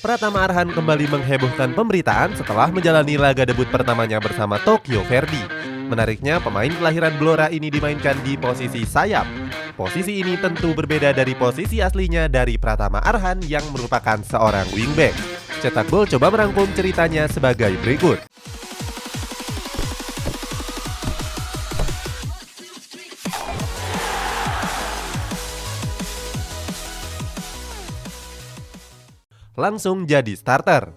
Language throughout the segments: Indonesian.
Pratama Arhan kembali menghebohkan pemberitaan setelah menjalani laga debut pertamanya bersama Tokyo Verdy. Menariknya, pemain kelahiran Blora ini dimainkan di posisi sayap. Posisi ini tentu berbeda dari posisi aslinya dari Pratama Arhan yang merupakan seorang wingback. Cetak Gol coba merangkum ceritanya sebagai berikut. Langsung jadi starter.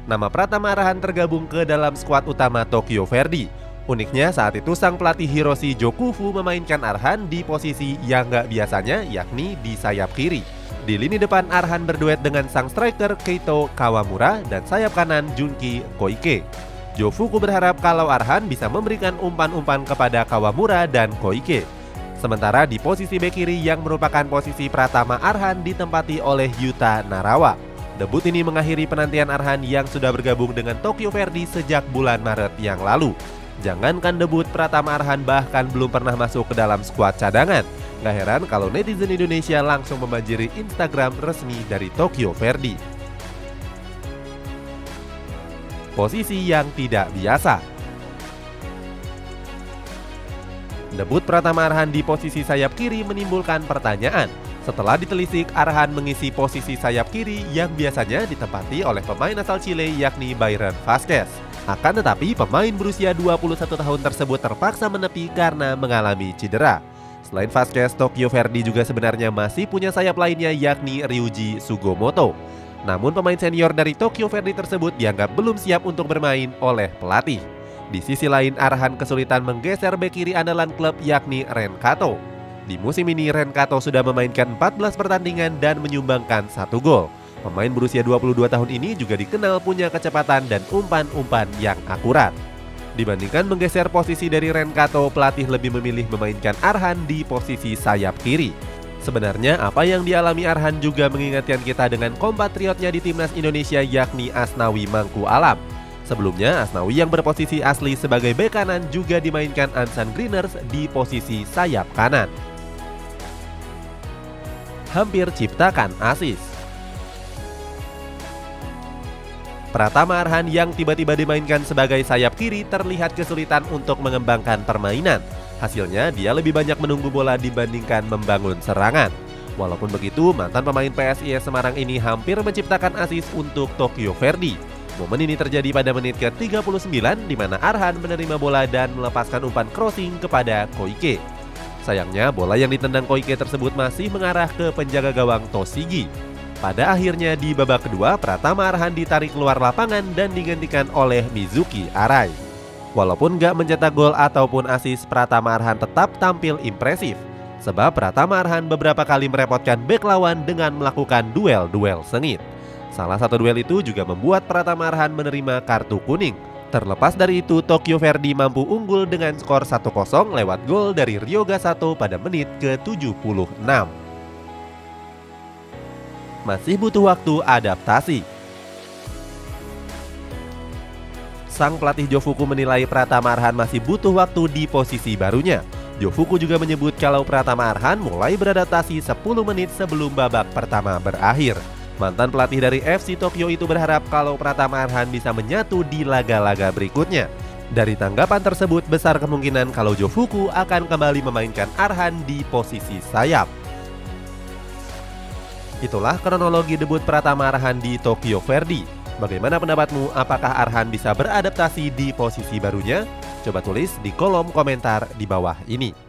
Nama Pratama Arhan tergabung ke dalam skuad utama Tokyo Verdy. Uniknya saat itu sang pelatih Hiroshi Jokufu memainkan Arhan di posisi yang gak biasanya, yakni di sayap kiri. Di lini depan Arhan berduet dengan sang striker Keito Kawamura dan sayap kanan Junki Koike. Jofuku berharap kalau Arhan bisa memberikan umpan-umpan kepada Kawamura dan Koike. Sementara di posisi bek kiri yang merupakan posisi Pratama Arhan ditempati oleh Yuta Narawa. Debut ini mengakhiri penantian Arhan yang sudah bergabung dengan Tokyo Verdy sejak bulan Maret yang lalu. Jangankan debut, Pratama Arhan bahkan belum pernah masuk ke dalam skuad cadangan. Gak heran kalau netizen Indonesia langsung membanjiri Instagram resmi dari Tokyo Verdy. Posisi yang tidak biasa. Debut Pratama Arhan di posisi sayap kiri menimbulkan pertanyaan. Setelah ditelisik, Arhan mengisi posisi sayap kiri yang biasanya ditempati oleh pemain asal Chile yakni Byron Vasquez. Akan tetapi pemain berusia 21 tahun tersebut terpaksa menepi karena mengalami cedera. Selain Vasquez, Tokyo Verdy juga sebenarnya masih punya sayap lainnya yakni Ryuji Sugimoto. Namun pemain senior dari Tokyo Verdy tersebut dianggap belum siap untuk bermain oleh pelatih. Di sisi lain, Arhan kesulitan menggeser bek kiri andalan klub yakni Ren Kato. Di musim ini Ren Kato sudah memainkan 14 pertandingan dan menyumbangkan 1 gol. Pemain berusia 22 tahun ini juga dikenal punya kecepatan dan umpan-umpan yang akurat. Dibandingkan menggeser posisi dari Ren Kato, pelatih lebih memilih memainkan Arhan di posisi sayap kiri. Sebenarnya apa yang dialami Arhan juga mengingatkan kita dengan kompatriotnya di timnas Indonesia yakni Asnawi Mangku Alam. Sebelumnya, Asnawi yang berposisi asli sebagai bek kanan juga dimainkan Ansan Greeners di posisi sayap kanan. Hampir ciptakan asis. Pratama Arhan yang tiba-tiba dimainkan sebagai sayap kiri terlihat kesulitan untuk mengembangkan permainan. Hasilnya, dia lebih banyak menunggu bola dibandingkan membangun serangan. Walaupun begitu, mantan pemain PSIS Semarang ini hampir menciptakan asis untuk Tokyo Verdy. Momen ini terjadi pada menit ke-39 di mana Arhan menerima bola dan melepaskan umpan crossing kepada Koike. Sayangnya bola yang ditendang Koike tersebut masih mengarah ke penjaga gawang Toshigi. Pada akhirnya di babak kedua, Pratama Arhan ditarik keluar lapangan dan digantikan oleh Mizuki Arai. Walaupun gak mencetak gol ataupun asis, Pratama Arhan tetap tampil impresif. Sebab Pratama Arhan beberapa kali merepotkan bek lawan dengan melakukan duel-duel sengit. Salah satu duel itu juga membuat Pratama Arhan menerima kartu kuning. Terlepas dari itu, Tokyo Verdy mampu unggul dengan skor 1-0 lewat gol dari Ryoga Sato pada menit ke-76. Masih butuh waktu adaptasi. Sang pelatih Jofuku menilai Pratama Arhan masih butuh waktu di posisi barunya. Jofuku juga menyebut kalau Pratama Arhan mulai beradaptasi 10 menit sebelum babak pertama berakhir. Mantan pelatih dari FC Tokyo itu berharap kalau Pratama Arhan bisa menyatu di laga-laga berikutnya. Dari tanggapan tersebut, besar kemungkinan kalau Jofuku akan kembali memainkan Arhan di posisi sayap. Itulah kronologi debut Pratama Arhan di Tokyo Verdy. Bagaimana pendapatmu? Apakah Arhan bisa beradaptasi di posisi barunya? Coba tulis di kolom komentar di bawah ini.